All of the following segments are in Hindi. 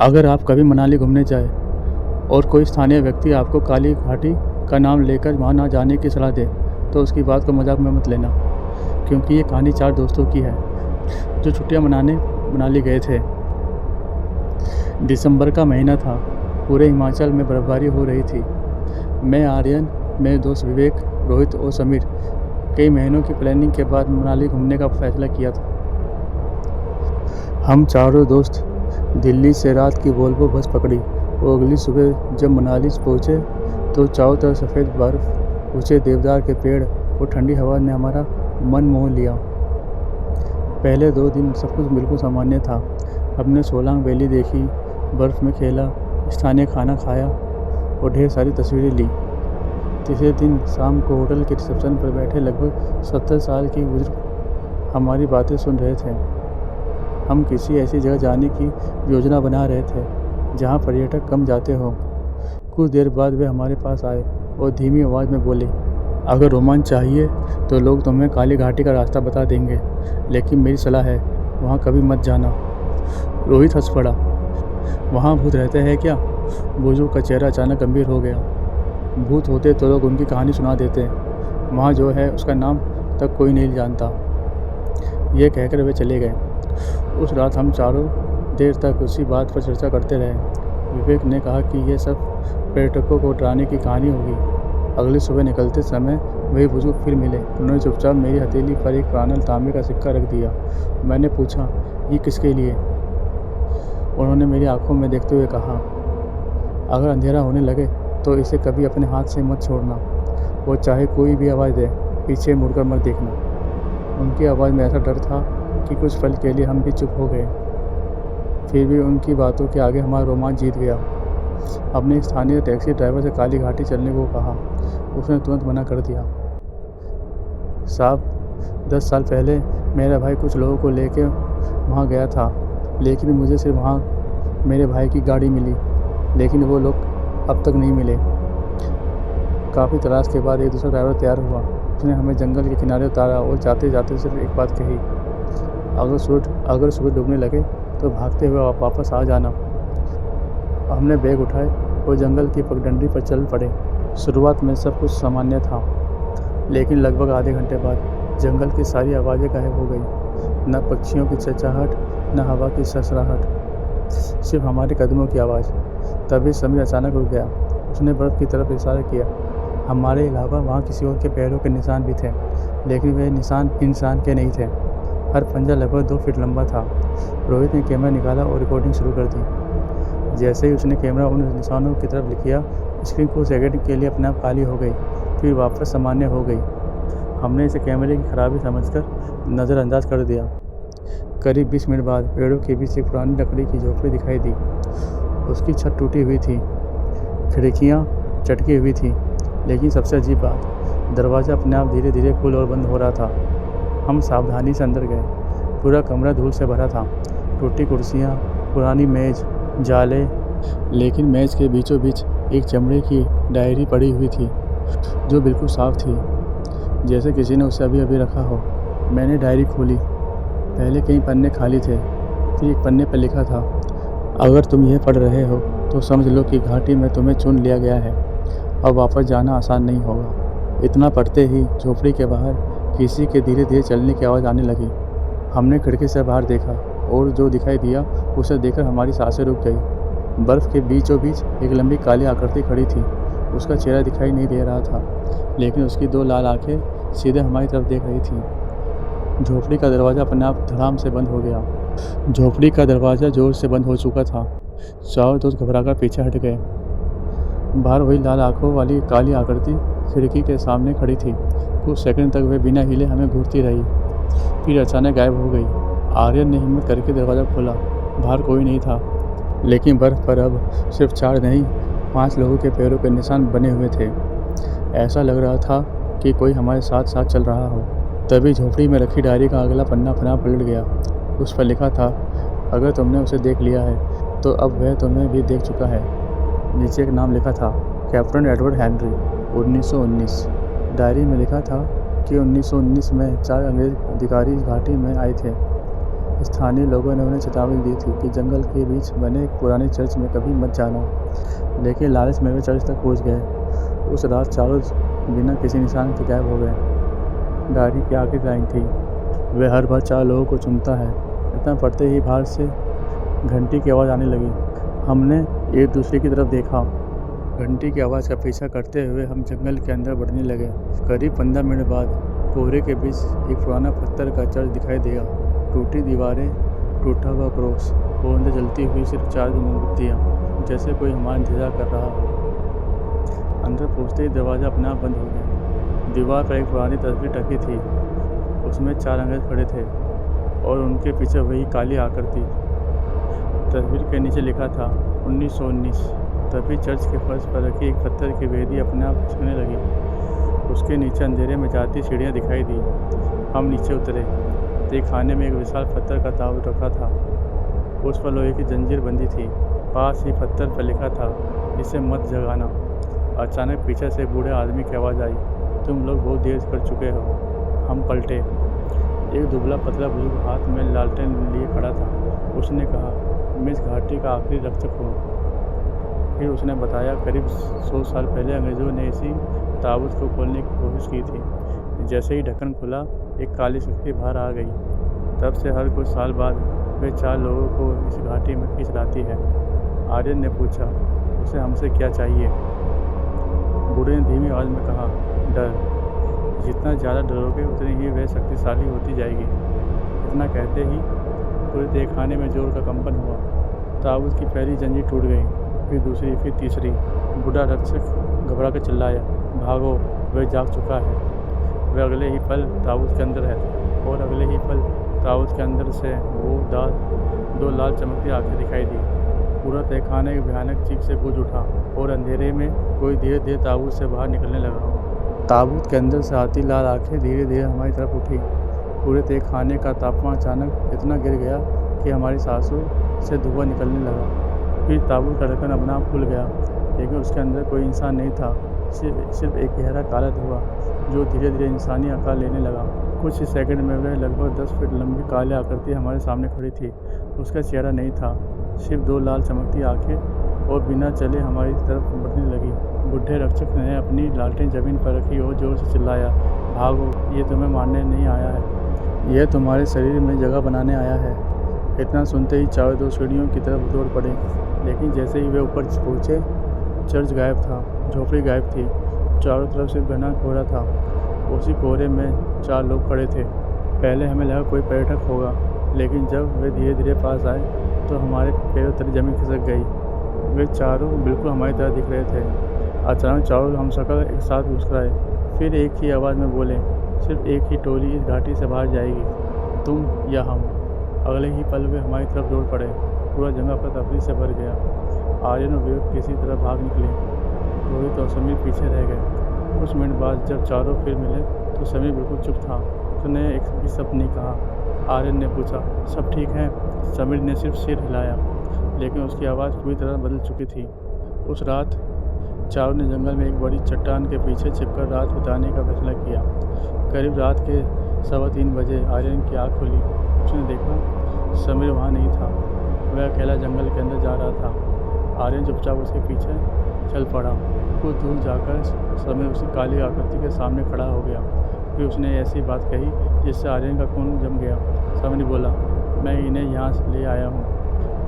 अगर आप कभी मनाली घूमने जाएं और कोई स्थानीय व्यक्ति आपको काली घाटी का नाम लेकर वहाँ ना जाने की सलाह दे तो उसकी बात को मजाक में मत लेना, क्योंकि ये कहानी 4 दोस्तों की है जो छुट्टियाँ मनाने मनाली गए थे। दिसंबर का महीना था। पूरे हिमाचल में बर्फबारी हो रही थी। मैं, आर्यन, मेरे दोस्त विवेक, रोहित और समीर कई महीनों की प्लानिंग के बाद मनाली घूमने का फैसला किया था। हम चारों दोस्त दिल्ली से रात की वोल्वो बस पकड़ी और अगली सुबह जब मनाली पहुँचे तो चारों तरफ सफ़ेद बर्फ, ऊंचे देवदार के पेड़ और ठंडी हवा ने हमारा मन मोह लिया। पहले 2 दिन सब कुछ बिल्कुल सामान्य था। हमने सोलांग वैली देखी, बर्फ़ में खेला, स्थानीय खाना खाया और ढेर सारी तस्वीरें ली। तीसरे दिन शाम को होटल के रिसेप्शन पर बैठे लगभग 70 साल के बुजुर्ग हमारी बातें सुन रहे थे। हम किसी ऐसी जगह जाने की योजना बना रहे थे जहां पर्यटक कम जाते हों। कुछ देर बाद वे हमारे पास आए और धीमी आवाज़ में बोले, अगर रोमांच चाहिए तो लोग तुम्हें काली घाटी का रास्ता बता देंगे, लेकिन मेरी सलाह है वहाँ कभी मत जाना। रोहित हंस पड़ा। वहाँ भूत रहते हैं क्या? बुजुर्ग का चेहरा अचानक गंभीर हो गया। भूत होते तो लोग उनकी कहानी सुना देते। वहाँ जो है उसका नाम तक कोई नहीं जानता। ये कहकर वे चले गए। उस रात हम चारों देर तक उसी बात पर चर्चा करते रहे। विवेक ने कहा कि यह सब पर्यटकों को डराने की कहानी होगी। अगली सुबह निकलते समय वही बुजुर्ग फिर मिले। उन्होंने चुपचाप मेरी हथेली पर एक पुराना तांबे का सिक्का रख दिया। मैंने पूछा, ये किसके लिए? उन्होंने मेरी आंखों में देखते हुए कहा, अगर अंधेरा होने लगे तो इसे कभी अपने हाथ से मत छोड़ना, वो चाहे कोई भी आवाज़ दे, पीछे मुड़कर मत देखना। उनकी आवाज़ में ऐसा डर था कि कुछ पल के लिए हम भी चुप हो गए। फिर भी उनकी बातों के आगे हमारा रोमांच जीत गया। हमने स्थानीय टैक्सी ड्राइवर से काली घाटी चलने को कहा। उसने तुरंत मना कर दिया। साहब, 10 साल पहले मेरा भाई कुछ लोगों को लेकर वहाँ गया था, लेकिन मुझे सिर्फ वहाँ मेरे भाई की गाड़ी मिली, लेकिन वो लोग अब तक नहीं मिले। काफ़ी तलाश के बाद एक दूसरा ड्राइवर तैयार हुआ। उसने हमें जंगल के किनारे उतारा और जाते जाते सिर्फ एक बात कही, अगर सूरज डूबने लगे तो भागते हुए वापस आ जाना। हमने बैग उठाए और जंगल की पगडंडी पर चल पड़े। शुरुआत में सब कुछ सामान्य था, लेकिन लगभग आधे घंटे बाद जंगल की सारी आवाज़ें गायब हो गई। न पक्षियों की चहचहाहट, न हवा की सरसराहट, सिर्फ हमारे कदमों की आवाज़। तभी समीर अचानक रुक गया। उसने बर्फ़ की तरफ इशारा किया। हमारे अलावा वहाँ किसी और के पैरों के निशान भी थे, लेकिन वे निशान इंसान के नहीं थे। हर पंजा लगभग 2 फीट लंबा था। रोहित ने कैमरा निकाला और रिकॉर्डिंग शुरू कर दी। जैसे ही उसने कैमरा उन निशानों की तरफ किया, स्क्रीन कुछ सेकंड के लिए अपने आप काली हो गई, फिर वापस सामान्य हो गई। हमने इसे कैमरे की खराबी समझकर नज़रअंदाज कर दिया। करीब 20 मिनट बाद पेड़ों के बीच एक पुरानी लकड़ी की झोपड़ी दिखाई दी। उसकी छत टूटी हुई थी, खिड़कियाँ चटकी हुई थी, लेकिन सबसे अजीब बात, दरवाज़ा अपने आप धीरे धीरे खुल और बंद हो रहा था। हम सावधानी से अंदर गए। पूरा कमरा धूल से भरा था। टूटी कुर्सियाँ, पुरानी मेज, जाले, लेकिन मेज के बीचों बीच एक चमड़े की डायरी पड़ी हुई थी जो बिल्कुल साफ थी, जैसे किसी ने उसे अभी अभी रखा हो। मैंने डायरी खोली। पहले कई पन्ने खाली थे, फिर एक पन्ने पर लिखा था, अगर तुम यह पढ़ रहे हो तो समझ लो कि घाटी में तुम्हें चुन लिया गया है। अब वापस जाना आसान नहीं होगा। इतना पढ़ते ही झोपड़ी के बाहर किसी के धीरे धीरे चलने की आवाज़ आने लगी। हमने खिड़की से बाहर देखा और जो दिखाई दिया उसे देखकर हमारी सांसें रुक गई। बर्फ़ के बीचों बीच एक लंबी काली आकृति खड़ी थी। उसका चेहरा दिखाई नहीं दे रहा था, लेकिन उसकी 2 लाल आंखें सीधे हमारी तरफ देख रही थीं। झोपड़ी का दरवाज़ा अपने आप धड़ाम से बंद हो गया। झोपड़ी का दरवाज़ा जोर से बंद हो चुका था। चारों दोस्त घबराकर पीछे हट गए। बाहर वही लाल आंखों वाली काली आकृति खिड़की के सामने खड़ी थी। कुछ सेकंड तक वे बिना हिले हमें घूरती रही, फिर अचानक गायब हो गई। आर्यन ने हिम्मत करके दरवाज़ा खोला। बाहर कोई नहीं था, लेकिन बर्फ़ पर अब सिर्फ 4 नहीं 5 लोगों के पैरों के निशान बने हुए थे। ऐसा लग रहा था कि कोई हमारे साथ साथ चल रहा हो। तभी झोपड़ी में रखी डायरी का अगला पन्ना अपने आप पलट गया। उस पर लिखा था, अगर तुमने उसे देख लिया है तो अब वह तुम्हें भी देख चुका है। नीचे एक नाम लिखा था, कैप्टन एडवर्ड हेनरी, 1919। डायरी में लिखा था कि 1919 में 4 अंग्रेज अधिकारी घाटी में आए थे। स्थानीय लोगों ने उन्हें चेतावनी दी थी कि जंगल के बीच बने एक पुराने चर्च में कभी मत जाना, लेकिन लालच में वे चर्च तक पहुंच गए। उस रात चारों बिना किसी निशान के गायब हो गए। डायरी की आखिरी लाइन थी, वे हर बार 4 लोगों को चुनता है। इतना पढ़ते ही बाहर से घंटी की आवाज़ आने लगी। हमने एक दूसरे की तरफ देखा। घंटी की आवाज़ का पीछा करते हुए हम जंगल के अंदर बढ़ने लगे। करीब 15 मिनट बाद कोहरे के बीच एक पुराना पत्थर का चर्च दिखाई दिया। टूटी दीवारें, टूटा हुआ क्रॉस और अंदर जलती हुई सिर्फ 4 मोमबत्तियाँ, जैसे कोई हमारा इंतजार कर रहा हो। अंदर पहुँचते ही दरवाज़ा अपने आप बंद हो गया। दीवार पर एक पुरानी तस्वीर टकी थी। उसमें 4 अंग्रेज खड़े थे और उनके पीछे वही काली आकृति। तस्वीर के नीचे लिखा था 1919। तभी चर्च के फर्श पर रखी एक पत्थर की वेदी अपने आप खिसकने लगी। उसके नीचे अंधेरे में जाती सीढ़ियाँ दिखाई दी। हम नीचे उतरे तो खाने में एक विशाल पत्थर का ताबूत रखा था। उस पर लोहे की जंजीर बंधी थी। पास ही पत्थर पर लिखा था, इसे मत जगाना। अचानक पीछे से बूढ़े आदमी की आवाज़ आई, तुम लोग बहुत देर कर चुके हो। हम पलटे। एक दुबला पतला बुजुर्ग हाथ में लालटेन लिए खड़ा था। उसने कहा, मैं इस घाटी का आखिरी रक्षक हूँ। फिर उसने बताया, करीब 100 साल पहले अंग्रेज़ों ने इसी ताबूत को खोलने की कोशिश की थी। जैसे ही ढक्कन खुला, एक काली शक्ति बाहर आ गई। तब से हर कुछ साल बाद वे 4 लोगों को इस घाटी में खींच लाती है। आर्यन ने पूछा, उसे हमसे क्या चाहिए? बूढ़े ने धीमी आवाज़ में कहा, डर। जितना ज़्यादा डरोगे उतनी ही वह शक्तिशाली होती जाएगी। इतना कहते ही पूरे तहखाने में जोर का कंपन हुआ। ताबूत की पहली जंजीर टूट गई, फिर दूसरी, फिर तीसरी। बूढ़ा रक्षक घबरा कर चिल्लाया, भागो, वह जाग चुका है। वह अगले ही पल ताबूत के अंदर है और अगले ही पल ताबूत के अंदर से वो 2 लाल चमकती आंखें दिखाई दी। पूरा तहखाना एक भयानक चीख से गूंज उठा और अंधेरे में कोई धीरे धीरे ताबूत से बाहर निकलने लगा। ताबूत के अंदर से आती लाल आंखें धीरे धीरे हमारी तरफ उठी। पूरे तहखाने का तापमान अचानक इतना गिर गया कि हमारी सांसों से धुआं निकलने लगा। फिर ताबूत का ढक्कन अपने आप खुल गया, लेकिन उसके अंदर कोई इंसान नहीं था। सिर्फ एक गहरा काला धुआं जो धीरे धीरे इंसानी आकार लेने लगा। कुछ ही सेकंड में वह लगभग 10 फीट लंबी काली आकृति हमारे सामने खड़ी थी। उसका चेहरा नहीं था, सिर्फ 2 लाल चमकती आंखें, और बिना चले हमारी तरफ बढ़ने लगी। बूढ़े रक्षक ने अपनी लालटेन जमीन पर रखी और जोर से चिल्लाया, भागो, ये तुम्हें मारने नहीं आया है, यह तुम्हारे शरीर में जगह बनाने आया है। इतना सुनते ही चारों 2 सीढ़ियों की तरफ दौड़ पड़े, लेकिन जैसे ही वे ऊपर पहुँचे, चर्च गायब था, झोपड़ी गायब थी, चारों तरफ सिर्फ घना कोहरा था। उसी कोहरे में 4 लोग खड़े थे। पहले हमें लगा कोई पर्यटक होगा, लेकिन जब वे धीरे धीरे पास आए तो हमारे पैरों तले जमीन खिसक गई। वे चारों बिल्कुल हमारी तरह दिख रहे थे। अचानक चारों हम सकल एक साथ मुस्कुराए, फिर एक ही आवाज़ में बोले, सिर्फ एक ही टोली इस घाटी से बाहर जाएगी, तुम या हम। अगले ही पल वे हमारी तरफ दौड़ पड़े। पूरा जंगल पर तफरी से भर गया। आर्यन और विवेक किसी तरह भाग निकले। रोहित और समीर पीछे रह गए। कुछ मिनट बाद जब चारों फिर मिले तो समीर बिल्कुल चुप था। उसने एक भी शब्द नहीं कहा। आर्यन ने पूछा, सब ठीक है? समीर ने सिर्फ सिर हिलाया, लेकिन उसकी आवाज़ पूरी तरह बदल चुकी थी। उस रात चारों ने जंगल में एक बड़ी चट्टान के पीछे छिपकर रात बिताने का फैसला किया। करीब रात के 3:15 बजे आर्यन की आँख खुली। उसने देखा समीर वहाँ नहीं था। वह अकेला जंगल के अंदर जा रहा था। आर्यन चुपचाप उसके पीछे चल पड़ा। कुछ दूर जाकर समीर उसी काली आकृति के सामने खड़ा हो गया। फिर उसने ऐसी बात कही जिससे आर्यन का खून जम गया। समीर बोला, मैं इन्हें यहाँ से ले आया हूँ,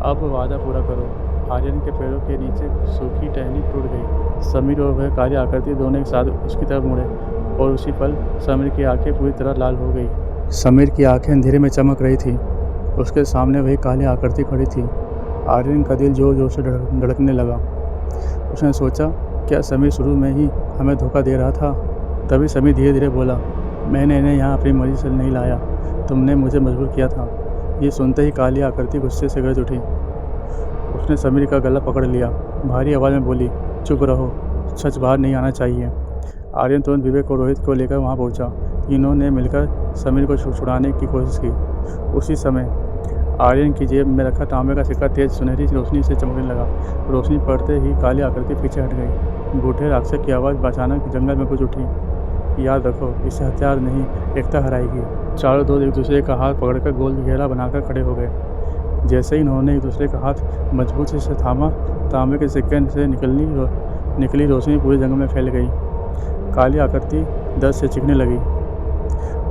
अब वादा पूरा करो। आर्यन के पैरों के नीचे सूखी टहनी टूट गई। समीर और वह काली आकृति दोनों एक साथ उसकी तरफ मुड़े और उसी पल समीर की आंखें पूरी तरह लाल हो गई। समीर की आंखें अंधेरे में चमक रही थी। उसके सामने वही काली आकृति खड़ी थी। आर्यन का दिल जोर जोर से धड़कने लगा। उसने सोचा, क्या समीर शुरू में ही हमें धोखा दे रहा था? तभी समीर धीरे धीरे बोला, मैंने इन्हें यहाँ अपनी मर्जी से नहीं लाया, तुमने मुझे मजबूर किया था। ये सुनते ही काली आकृति गुस्से से गरज उठी। उसने समीर का गला पकड़ लिया, भारी आवाज़ में बोली, चुप रहो, सच बाहर नहीं आना चाहिए। आर्यन तुरंत विवेक और रोहित को लेकर वहाँ पहुँचा। तीनों ने मिलकर समीर को छुड़ाने की कोशिश की। उसी समय आर्यन की जेब में रखा तांबे का सिक्का तेज सुनहरी रोशनी से चमकने लगा। रोशनी पड़ते ही काली आकृति पीछे हट गई। बूढ़े राक्षस की आवाज़ अचानक जंगल में गूंज उठी, याद रखो, इससे हथियार नहीं, एकता हराएगी। चारों दोस्त एक दूसरे का हाथ पकड़कर गोल घेरा बनाकर खड़े हो गए। जैसे ही इन्होंने एक दूसरे का हाथ मजबूती से थामा, तांबे के सिक्के से निकली रोशनी पूरे जंगल में फैल गई। काली आकृति दर्द से चीखने लगी।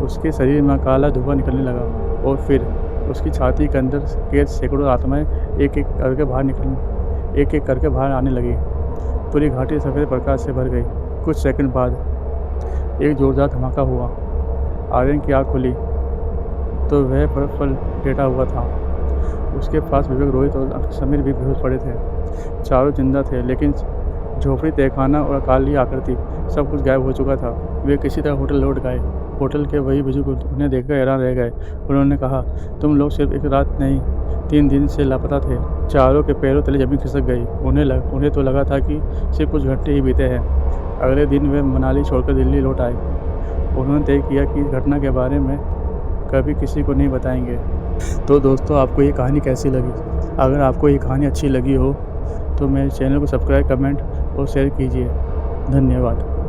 उसके शरीर में काला धुआं निकलने लगा और फिर उसकी छाती के अंदर कैद सैकड़ों आत्माएं एक एक करके बाहर आने लगी। पूरी घाटी सफ़ेद प्रकाश से भर गई। कुछ सेकंड बाद एक जोरदार धमाका हुआ। आर्यन की आँख खुली तो वह बर्फ पर लेटा हुआ था। उसके पास विवेक, रोहित और समीर भी बेहोश पड़े थे। चारों जिंदा थे, लेकिन झोपड़ी, तहखाना और काली आकृति सब कुछ गायब हो चुका था। वे किसी तरह होटल लौट गए। होटल के वही बुजुर्ग उन्हें देखकर हैरान रह गए। उन्होंने कहा, तुम लोग सिर्फ एक रात नहीं, 3 दिन से लापता थे। चारों के पैरों तले जमीन खिसक गई। उन्हें तो लगा था कि सिर्फ कुछ घंटे ही बीते हैं। अगले दिन वे मनाली छोड़कर दिल्ली लौट आए। उन्होंने तय किया कि इस घटना के बारे में कभी किसी को नहीं बताएंगे। तो दोस्तों, आपको ये कहानी कैसी लगी? अगर आपको ये कहानी अच्छी लगी हो तो मेरे चैनल को सब्सक्राइब, कमेंट और शेयर कीजिए। धन्यवाद।